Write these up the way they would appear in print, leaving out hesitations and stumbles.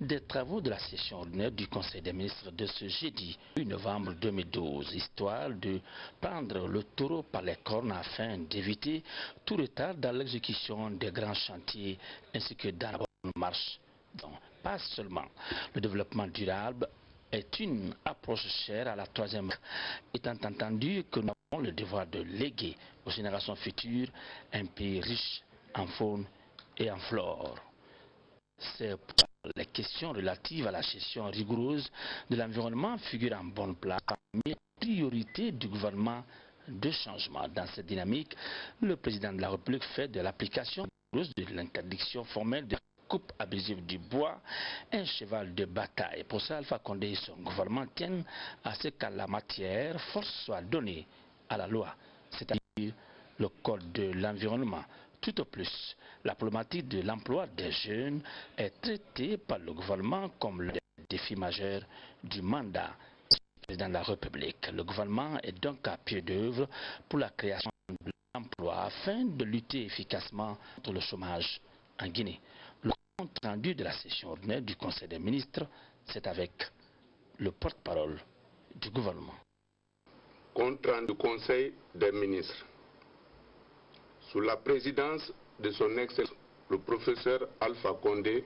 des travaux de la session ordinaire du Conseil des ministres de ce jeudi 8 novembre 2012, histoire de prendre le taureau par les cornes afin d'éviter tout retard dans l'exécution des grands chantiers ainsi que dans la bonne marche. Donc, pas seulement le développement durable est une approche chère à la troisième, étant entendu que nous avons le devoir de léguer aux générations futures un pays riche en faune et en flore. C'est pourquoi les questions relatives à la gestion rigoureuse de l'environnement figurent en bonne place parmi les priorités du gouvernement de changement. Dans cette dynamique, le président de la République fait de l'application rigoureuse de l'interdiction formelle de coupe abusive du bois un cheval de bataille. Pour ça, Alpha Condé et son gouvernement tiennent à ce qu'à la matière, force soit donnée à la loi, c'est-à-dire le code de l'environnement. Tout au plus, la problématique de l'emploi des jeunes est traitée par le gouvernement comme le défi majeur du mandat du président de la République. Le gouvernement est donc à pied d'œuvre pour la création de l'emploi afin de lutter efficacement contre le chômage en Guinée. Le compte rendu de la session ordinaire du Conseil des ministres, c'est avec le porte-parole du gouvernement. Compte rendu du Conseil des ministres. Sous la présidence de son Excellence, le professeur Alpha Condé,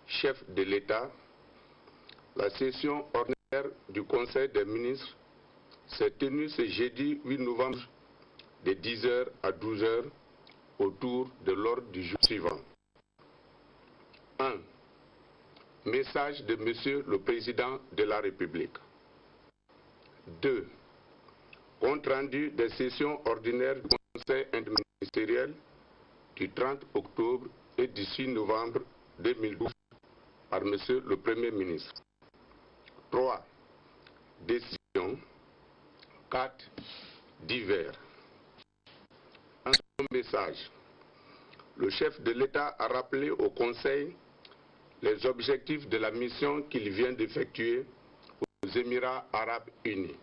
chef de l'État, la session ordinaire du Conseil des ministres s'est tenue ce jeudi 8 novembre de 10h à 12h autour de l'ordre du jour suivant. 1. Message de Monsieur le Président de la République. 2. Compte rendu des sessions ordinaires du Conseil interministériel du 30 octobre et du 6 novembre 2012 par Monsieur le Premier ministre. 3. Décision. 4. Divers. Dans son message, le chef de l'État a rappelé au Conseil les objectifs de la mission qu'il vient d'effectuer aux Émirats arabes unis.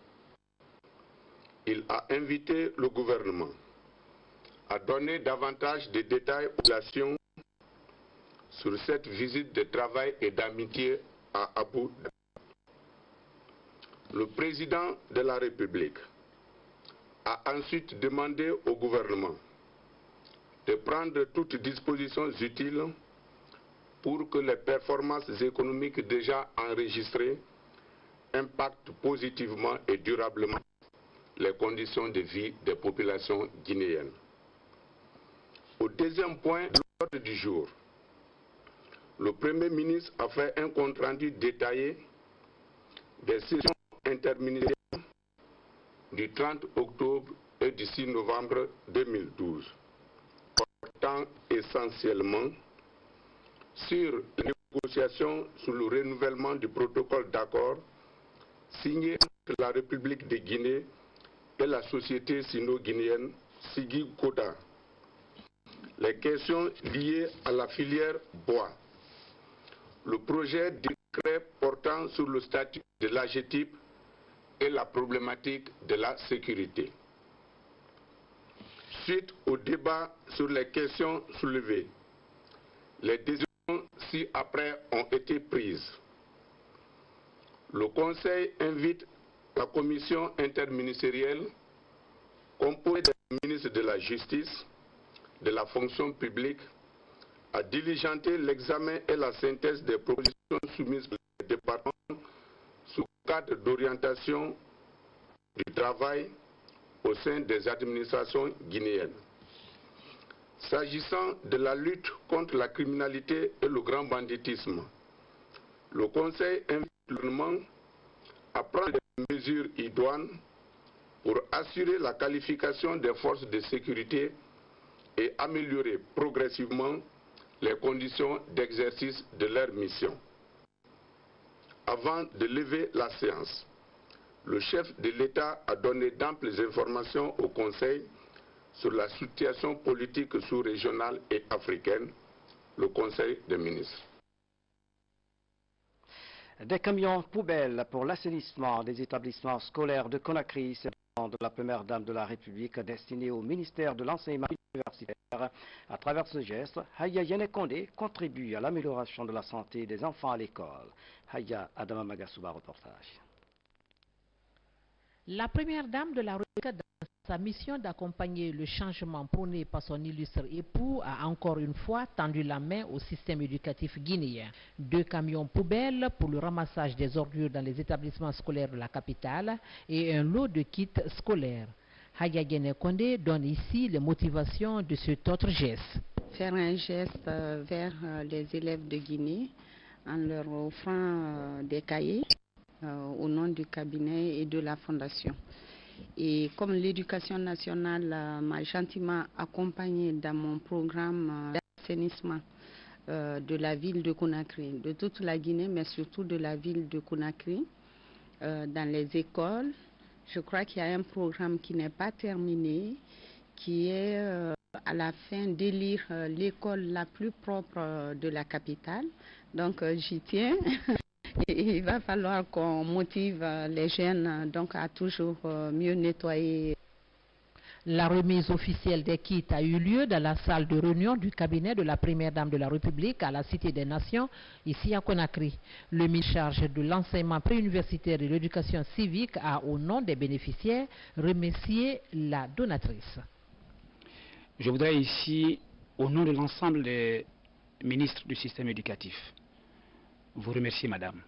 Il a invité le gouvernement à donner davantage de détails aux populations sur cette visite de travail et d'amitié à Abu Dhabi. Le président de la République a ensuite demandé au gouvernement de prendre toutes dispositions utiles pour que les performances économiques déjà enregistrées impactent positivement et durablement les conditions de vie des populations guinéennes. Au deuxième point de l'ordre du jour, le Premier ministre a fait un compte-rendu détaillé des sessions interministérielles du 30 octobre et du 6 novembre 2012, portant essentiellement sur les négociations sur le renouvellement du protocole d'accord signé entre la République de Guinée et la société sino-guinéenne Sigui Koda. Les questions liées à la filière bois, le projet de décret portant sur le statut de l'AGETIP et la problématique de la sécurité. Suite au débat sur les questions soulevées, les décisions ci-après ont été prises. Le Conseil invite la commission interministérielle composée des ministres de la Justice, de la fonction publique, à diligenter l'examen et la synthèse des propositions soumises par les départements sous cadre d'orientation du travail au sein des administrations guinéennes. S'agissant de la lutte contre la criminalité et le grand banditisme, le Conseil invite le gouvernement à prendre des mesures idoines pour assurer la qualification des forces de sécurité et améliorer progressivement les conditions d'exercice de leur mission. Avant de lever la séance, le chef de l'État a donné d'amples informations au Conseil sur la situation politique sous-régionale et africaine, le Conseil des ministres. Des camions poubelles pour l'assainissement des établissements scolaires de Conakry, c'est de la première dame de la République destinée au ministère de l'enseignement universitaire. universitaire. À travers ce geste, Haya Yene Kondé contribue à l'amélioration de la santé des enfants à l'école. Haya Adama Magasuba, reportage. La première dame de la République, dans sa mission d'accompagner le changement prôné par son illustre époux, a encore une fois tendu la main au système éducatif guinéen. 2 camions poubelles pour le ramassage des ordures dans les établissements scolaires de la capitale et un lot de kits scolaires. Haya Yene Kondé donne ici les motivations de cet autre geste. Faire un geste vers les élèves de Guinée en leur offrant des cahiers au nom du cabinet et de la fondation. Et comme l'éducation nationale m'a gentiment accompagnée dans mon programme d'assainissement de la ville de Conakry, de toute la Guinée, mais surtout de la ville de Conakry, dans les écoles, je crois qu'il y a un programme qui n'est pas terminé, qui est à la fin d'élire l'école la plus propre de la capitale. Donc j'y tiens. Et il va falloir qu'on motive les jeunes donc, à toujours mieux nettoyer. La remise officielle des kits a eu lieu dans la salle de réunion du cabinet de la première dame de la République à la Cité des Nations, ici à Conakry. Le ministre chargé de l'enseignement préuniversitaire et de l'éducation civique a, au nom des bénéficiaires, remercié la donatrice. Je voudrais ici, au nom de l'ensemble des ministres du système éducatif, vous remercier, madame.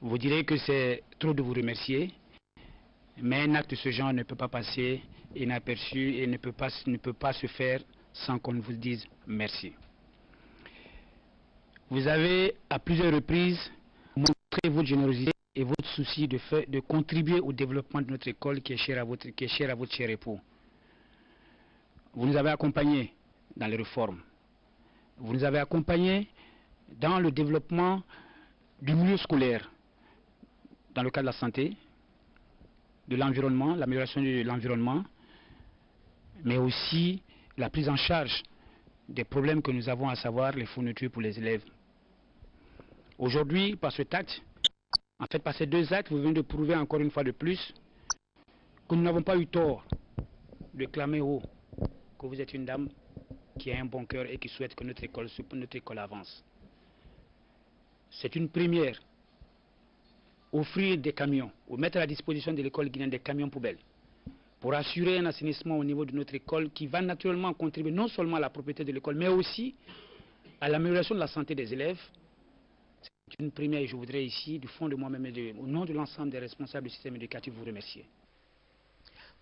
Vous direz que c'est trop de vous remercier, mais un acte de ce genre ne peut pas passer inaperçu et ne peut pas se faire sans qu'on vous dise merci. Vous avez à plusieurs reprises montré votre générosité et votre souci de contribuer au développement de notre école qui est chère à votre cher époux. Vous nous avez accompagnés dans les réformes. Vous nous avez accompagnés dans le développement du milieu scolaire, dans le cadre de la santé, de l'environnement, l'amélioration de l'environnement, mais aussi la prise en charge des problèmes que nous avons, à savoir les fournitures pour les élèves. Aujourd'hui, par cet acte, en fait par ces 2 actes, vous venez de prouver encore une fois de plus que nous n'avons pas eu tort de clamer haut que vous êtes une dame qui a un bon cœur et qui souhaite que notre école avance. C'est une première. Offrir des camions, ou mettre à la disposition de l'école guinéenne des camions poubelles, pour assurer un assainissement au niveau de notre école qui va naturellement contribuer non seulement à la propriété de l'école, mais aussi à l'amélioration de la santé des élèves. C'est une première et je voudrais ici, du fond de moi-même et au nom de l'ensemble des responsables du système éducatif, vous remercier.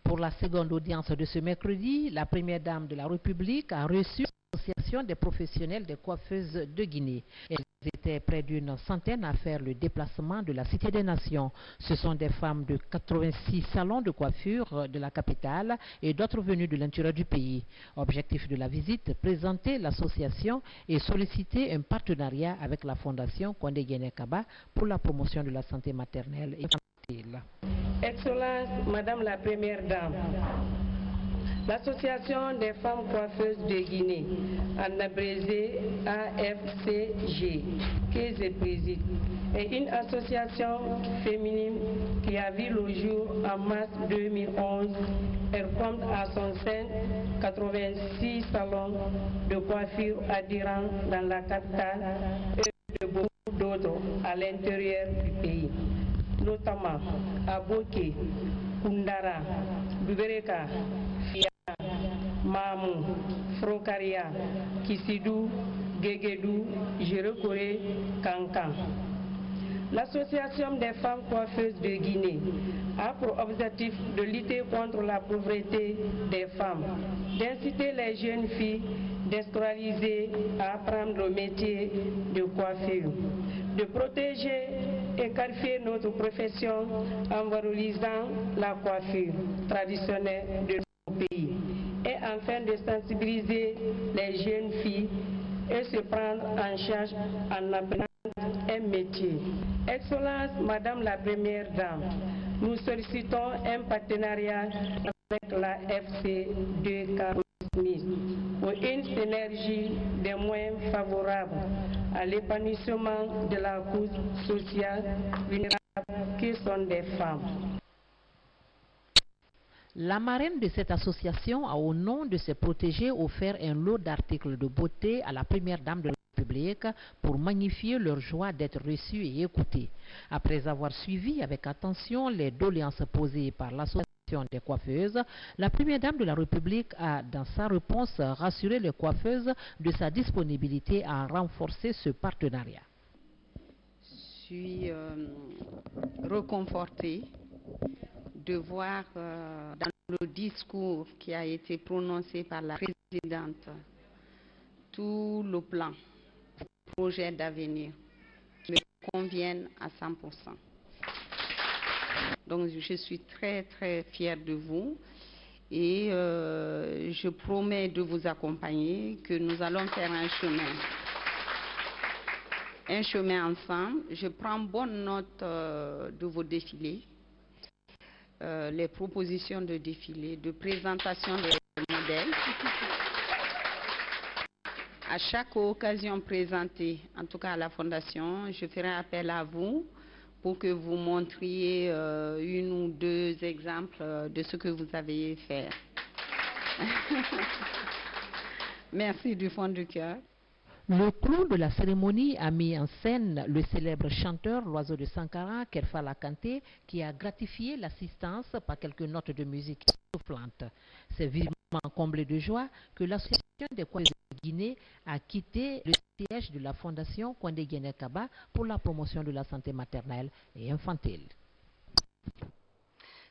Pour la seconde audience de ce mercredi, la première dame de la République a reçu l'Association des professionnels des coiffeuses de Guinée. Elles étaient près d'une centaine à faire le déplacement de la Cité des Nations. Ce sont des femmes de 86 salons de coiffure de la capitale et d'autres venues de l'intérieur du pays. Objectif de la visite, présenter l'association et solliciter un partenariat avec la Fondation Kondé Yene Kaba pour la promotion de la santé maternelle et infantile. Excellence, Madame la Première Dame, l'Association des femmes coiffeuses de Guinée, en abrégé AFCG, que je préside, est une association féminine qui a vu le jour en mars 2011. Elle compte à son sein 86 salons de coiffure adhérents dans la capitale et de beaucoup d'autres à l'intérieur du pays, notamment à Boké, Koundara, Bubereka, Fia, Mamou, Frokaria, Kisidou, Guéguédou, Jérékoré, Kankan. L'Association des femmes coiffeuses de Guinée a pour objectif de lutter contre la pauvreté des femmes, d'inciter les jeunes filles déscolarisées à apprendre le métier de coiffure, de protéger et qualifier notre profession en valorisant la coiffure traditionnelle de nos pays et afin de sensibiliser les jeunes filles et se prendre en charge en apprenant un métier. Excellence, Madame la Première Dame, nous sollicitons un partenariat avec la FC2K pour une synergie des moyens favorables à l'épanouissement de la cause sociale vulnérable qui sont des femmes. La marraine de cette association a, au nom de ses protégés, offert un lot d'articles de beauté à la première dame de la République pour magnifier leur joie d'être reçue et écoutée. Après avoir suivi avec attention les doléances posées par l'association des coiffeuses, la première dame de la République a, dans sa réponse, rassuré les coiffeuses de sa disponibilité à renforcer ce partenariat. Je suis réconfortée de voir dans le discours qui a été prononcé par la présidente tout le plan, projet d'avenir qui me conviennent à 100%. Donc je suis très très fière de vous et je promets de vous accompagner, que nous allons faire un chemin ensemble. Je prends bonne note de vos défilés. Les propositions de défilé, de présentation des modèles. À chaque occasion présentée, en tout cas à la Fondation, je ferai appel à vous pour que vous montriez une ou deux exemples de ce que vous avez fait. Merci du fond du cœur. Le clou de la cérémonie a mis en scène le célèbre chanteur, l'oiseau de Sankara, Kerfala Kanté, qui a gratifié l'assistance par quelques notes de musique soufflantes. C'est vivement comblé de joie que l'association des coiffeurs de Guinée a quitté le siège de la Fondation Kwande Guéné Kaba pour la promotion de la santé maternelle et infantile.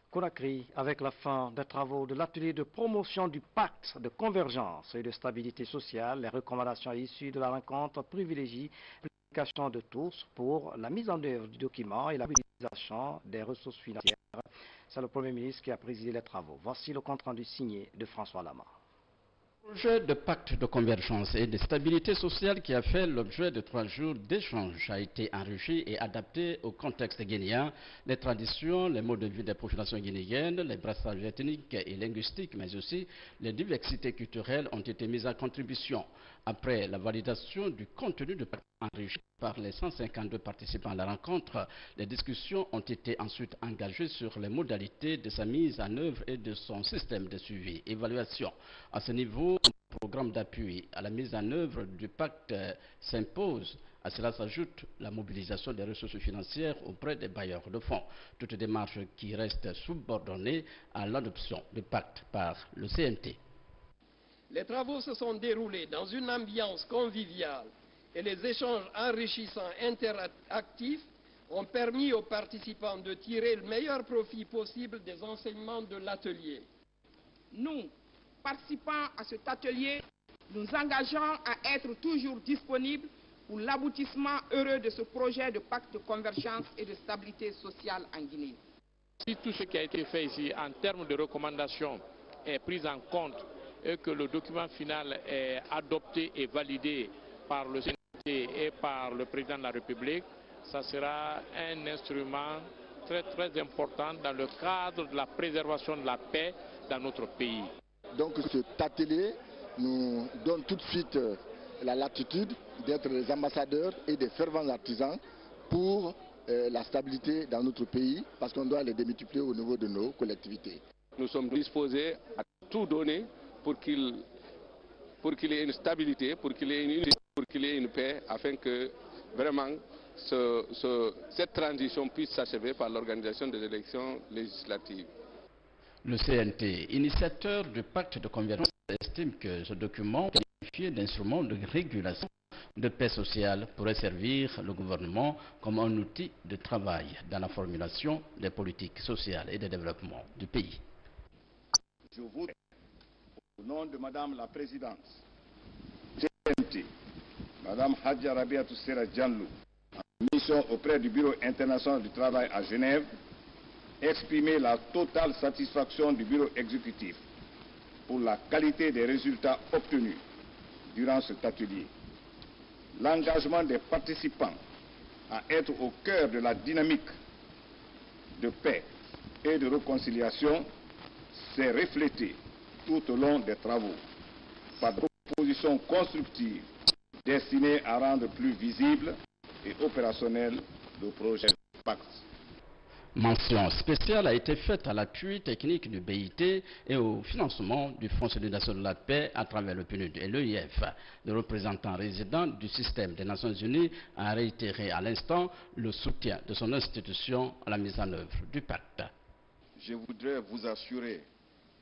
Conakry, avec la fin des travaux de l'atelier de promotion du pacte de convergence et de stabilité sociale, les recommandations issues de la rencontre privilégient l'implication de tous pour la mise en œuvre du document et la mobilisation des ressources financières. C'est le Premier ministre qui a présidé les travaux. Voici le compte-rendu signé de François Lama. Le projet de pacte de convergence et de stabilité sociale qui a fait l'objet de 3 jours d'échanges a été enrichi et adapté au contexte guinéen, les traditions, les modes de vie des populations guinéennes, les brassages ethniques et linguistiques, mais aussi les diversités culturelles ont été mises en contribution. Après la validation du contenu de pacte enrichi par les 152 participants à la rencontre, les discussions ont été ensuite engagées sur les modalités de sa mise en œuvre et de son système de suivi et évaluation. À ce niveau, un programme d'appui à la mise en œuvre du pacte s'impose. À cela s'ajoute la mobilisation des ressources financières auprès des bailleurs de fonds. Toute démarche qui reste subordonnée à l'adoption du pacte par le CNT. Les travaux se sont déroulés dans une ambiance conviviale et les échanges enrichissants interactifs ont permis aux participants de tirer le meilleur profit possible des enseignements de l'atelier. Nous, participants à cet atelier, nous engageons à être toujours disponibles pour l'aboutissement heureux de ce projet de pacte de convergence et de stabilité sociale en Guinée. Si tout ce qui a été fait ici en termes de recommandations est pris en compte et que le document final est adopté et validé par le CNT et par le président de la République, ça sera un instrument très très important dans le cadre de la préservation de la paix dans notre pays. Donc cet atelier nous donne tout de suite la latitude d'être les ambassadeurs et des fervents artisans pour la stabilité dans notre pays, parce qu'on doit les démultiplier au niveau de nos collectivités. Nous sommes disposés à tout donner pour qu'il y ait une stabilité, pour qu'il y ait une unité, pour qu'il y ait une paix, afin que vraiment cette transition puisse s'achever par l'organisation des élections législatives. Le CNT, initiateur du pacte de convergence, estime que ce document qualifié d'instrument de régulation de paix sociale pourrait servir le gouvernement comme un outil de travail dans la formulation des politiques sociales et de développement du pays. Je voudrais, au nom de Madame la Présidente, CNT, Madame Hadja Rabiatou Sera Djanlou, en mission auprès du Bureau international du travail à Genève, exprimer la totale satisfaction du Bureau exécutif pour la qualité des résultats obtenus durant cet atelier. L'engagement des participants à être au cœur de la dynamique de paix et de réconciliation s'est reflété tout au long des travaux par des propositions constructives destinées à rendre plus visible et opérationnel le projet de pacte. Mention spéciale a été faite à l'appui technique du BIT et au financement du Fonds solidarité de la paix à travers le PNUD et l'EIF. Le représentant résident du système des Nations Unies a réitéré à l'instant le soutien de son institution à la mise en œuvre du pacte. Je voudrais vous assurer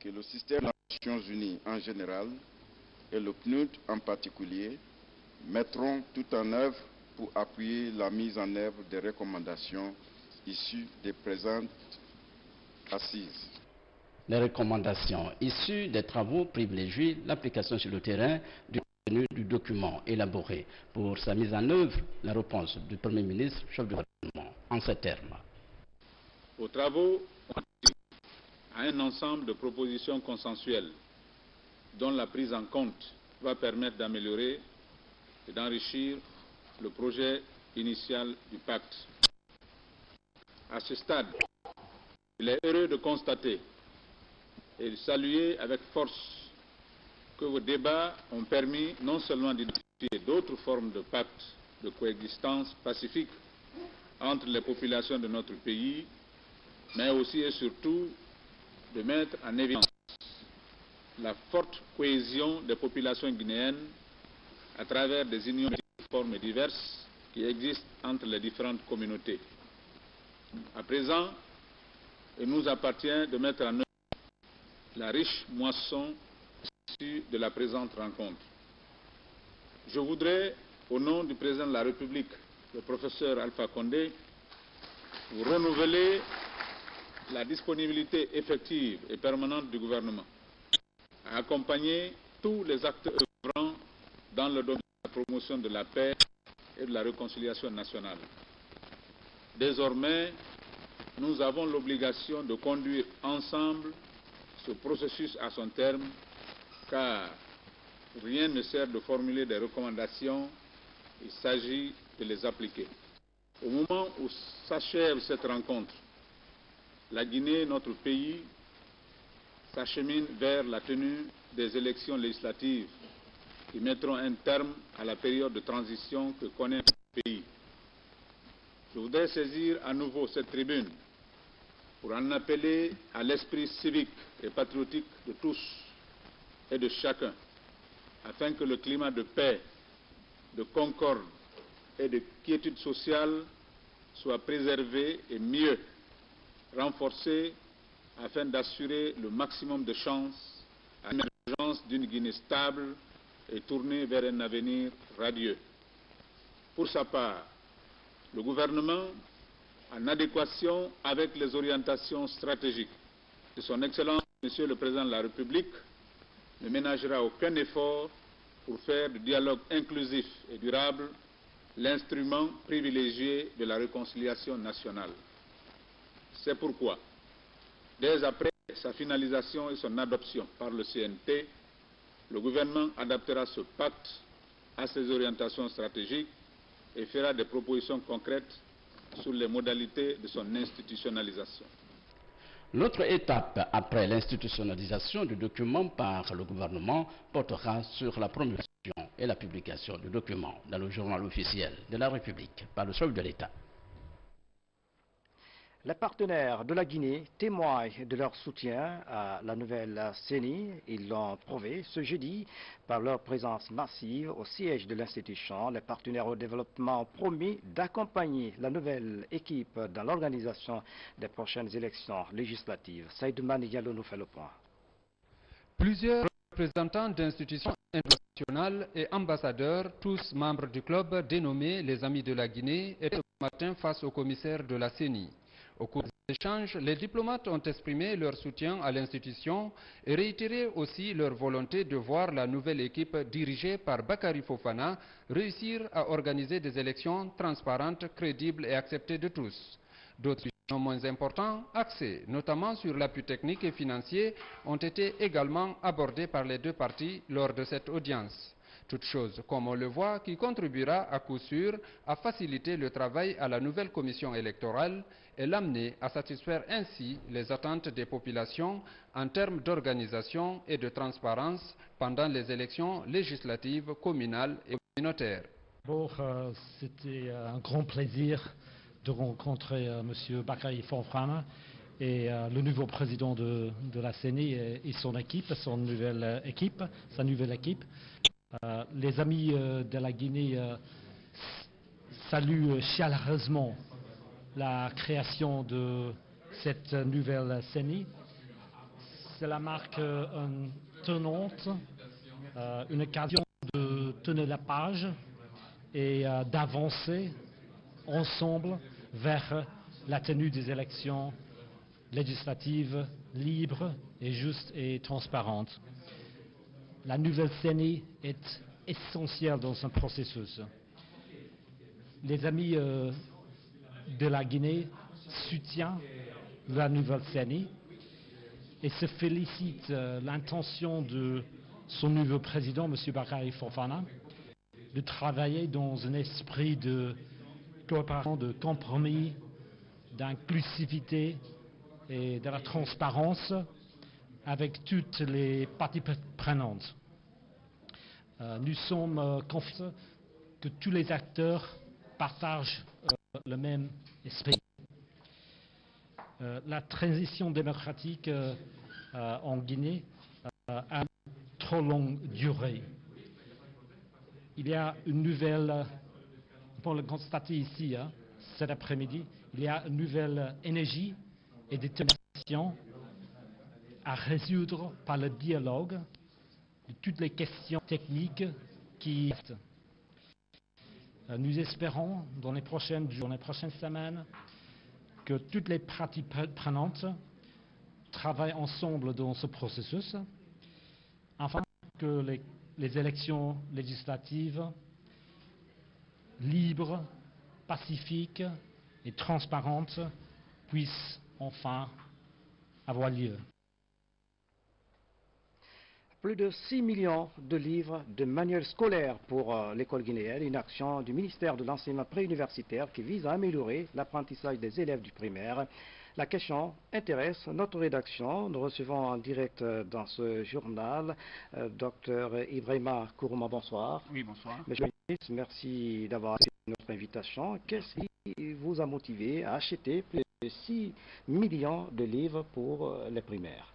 que le système des Nations Unies en général et le PNUD en particulier mettront tout en œuvre pour appuyer la mise en œuvre des recommandations issues des présentes assises. Les recommandations issues des travaux privilégient l'application sur le terrain du contenu du document élaboré. Pour sa mise en œuvre, la réponse du Premier ministre, chef du gouvernement, en ces termes. Aux travaux, on a un ensemble de propositions consensuelles dont la prise en compte va permettre d'améliorer et d'enrichir le projet initial du pacte. À ce stade, il est heureux de constater et de saluer avec force que vos débats ont permis non seulement d'identifier d'autres formes de pacte de coexistence pacifique entre les populations de notre pays, mais aussi et surtout de mettre en évidence la forte cohésion des populations guinéennes à travers des unions de formes diverses qui existent entre les différentes communautés. À présent, il nous appartient de mettre en œuvre la riche moisson issue de la présente rencontre. Je voudrais, au nom du président de la République, le professeur Alpha Condé, vous renouveler la disponibilité effective et permanente du gouvernement à accompagner tous les acteurs œuvrant dans le domaine de la promotion de la paix et de la réconciliation nationale. Désormais, nous avons l'obligation de conduire ensemble ce processus à son terme, car rien ne sert de formuler des recommandations, il s'agit de les appliquer. Au moment où s'achève cette rencontre, la Guinée, notre pays, s'achemine vers la tenue des élections législatives qui mettront un terme à la période de transition que connaît le pays. Je voudrais saisir à nouveau cette tribune pour en appeler à l'esprit civique et patriotique de tous et de chacun, afin que le climat de paix, de concorde et de quiétude sociale soit préservé et mieux renforcé afin d'assurer le maximum de chances à l'émergence d'une Guinée stable et tournée vers un avenir radieux. Pour sa part, le gouvernement, en adéquation avec les orientations stratégiques de son Excellence, Monsieur le Président de la République, ne ménagera aucun effort pour faire du dialogue inclusif et durable l'instrument privilégié de la réconciliation nationale. C'est pourquoi, dès après sa finalisation et son adoption par le CNT, le gouvernement adaptera ce pacte à ses orientations stratégiques et fera des propositions concrètes sur les modalités de son institutionnalisation. L'autre étape après l'institutionnalisation du document par le gouvernement portera sur la promulgation et la publication du document dans le journal officiel de la République par le chef de l'État. Les partenaires de la Guinée témoignent de leur soutien à la nouvelle CENI. Ils l'ont prouvé ce jeudi par leur présence massive au siège de l'institution. Les partenaires au développement ont promis d'accompagner la nouvelle équipe dans l'organisation des prochaines élections législatives. Saïdou Mani Diallo nous fait le point. Plusieurs représentants d'institutions internationales et ambassadeurs, tous membres du club dénommé les Amis de la Guinée, étaient ce matin face au commissaire de la CENI. Au cours des échanges, les diplomates ont exprimé leur soutien à l'institution et réitéré aussi leur volonté de voir la nouvelle équipe dirigée par Bakary Fofana réussir à organiser des élections transparentes, crédibles et acceptées de tous. D'autres sujets moins importants, axés notamment sur l'appui technique et financier, ont été également abordés par les deux parties lors de cette audience. Toute chose, comme on le voit, qui contribuera à coup sûr à faciliter le travail à la nouvelle commission électorale et l'amener à satisfaire ainsi les attentes des populations en termes d'organisation et de transparence pendant les élections législatives, communales et communautaires. C'était un grand plaisir de rencontrer M. Bakary Fofana et le nouveau président de la CENI et son équipe, sa nouvelle équipe. Les amis de la Guinée saluent chaleureusement la création de cette nouvelle CENI. Cela marque une tournante, une occasion de tourner la page et d'avancer ensemble vers la tenue des élections législatives libres et justes et transparentes. La nouvelle CENI est essentielle dans ce processus. Les amis de la Guinée soutiennent la nouvelle CENI et se félicitent l'intention de son nouveau président, M. Bakary Fofana, de travailler dans un esprit de coopération, de compromis, d'inclusivité et de la transparence avec toutes les parties prenantes. Nous sommes confiants que tous les acteurs partagent le même esprit. La transition démocratique en Guinée a une trop longue durée. Il y a une nouvelle, pour le constater ici, cet après-midi, il y a une nouvelle énergie et détermination à résoudre par le dialogue de toutes les questions techniques qui restent. Nous espérons dans les prochaines semaines que toutes les parties prenantes travaillent ensemble dans ce processus afin que les élections législatives libres, pacifiques et transparentes puissent enfin avoir lieu. Plus de 6 millions de livres de manuels scolaires pour l'école guinéenne, une action du ministère de l'enseignement préuniversitaire qui vise à améliorer l'apprentissage des élèves du primaire. La question intéresse notre rédaction. Nous recevons en direct dans ce journal Dr Ibrahima Kourouma, bonsoir. Oui, bonsoir. Monsieur le ministre, merci d'avoir accepté notre invitation. Qu'est-ce qui vous a motivé à acheter plus de 6 millions de livres pour les primaires?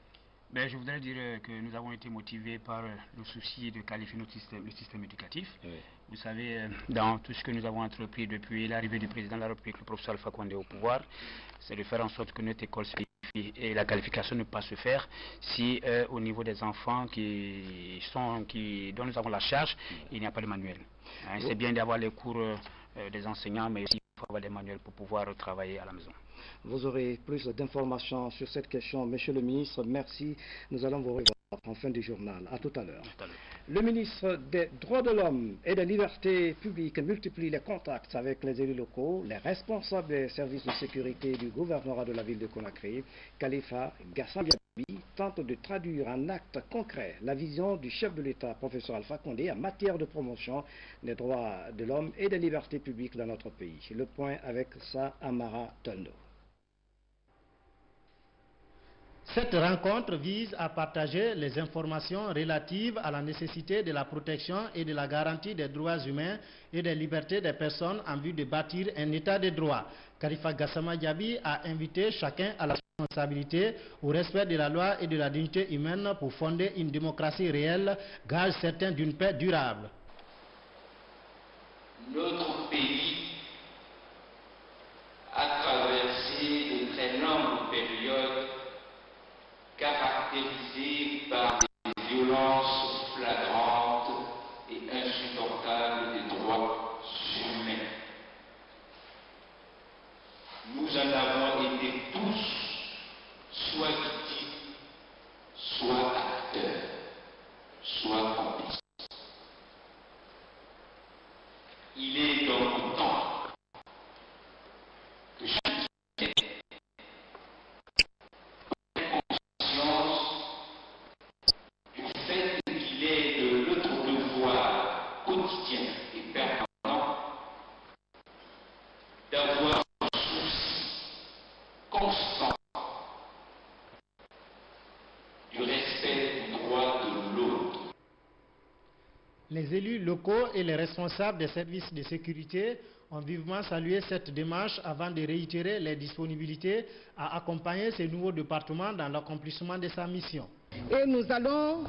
Je voudrais dire que nous avons été motivés par le souci de qualifier le système éducatif. Oui. Vous savez, dans tout ce que nous avons entrepris depuis l'arrivée du président de la République, le professeur Alpha Condé au pouvoir, c'est de faire en sorte que notre école se qualifie. Et la qualification ne peut pas se faire si au niveau des enfants dont nous avons la charge, il n'y a pas de manuel. C'est bien d'avoir les cours des enseignants, mais aussi il faut avoir des manuels pour pouvoir travailler à la maison. Vous aurez plus d'informations sur cette question. Monsieur le ministre, merci. Nous allons vous revoir en fin du journal. À tout à l'heure. Le ministre des Droits de l'Homme et des Libertés publiques multiplie les contacts avec les élus locaux, les responsables des services de sécurité du gouvernorat de la ville de Conakry. Khalifa Gassama Diaby tente de traduire en actes concrets la vision du chef de l'État, professeur Alpha Condé, en matière de promotion des droits de l'homme et des libertés publiques dans notre pays. Le point avec ça, Amara Tondo. Cette rencontre vise à partager les informations relatives à la nécessité de la protection et de la garantie des droits humains et des libertés des personnes en vue de bâtir un état de droit. Khalifa Gassama Diaby a invité chacun à la responsabilité, au respect de la loi et de la dignité humaine pour fonder une démocratie réelle, gage certain d'une paix durable. Notre pays a traversé de très longues périodes caractérisé par des violences flagrantes et insupportables des droits humains. Nous en avons été tous soit victimes, soit acteurs, soit complices. Il est donc temps que chacun quotidien et permanent d'avoir un souci constant du respect du droit de l'autre. Les élus locaux et les responsables des services de sécurité ont vivement salué cette démarche avant de réitérer les disponibilités à accompagner ce nouveau département dans l'accomplissement de sa mission. Et nous allons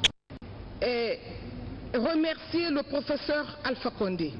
remercier le professeur Alpha Condé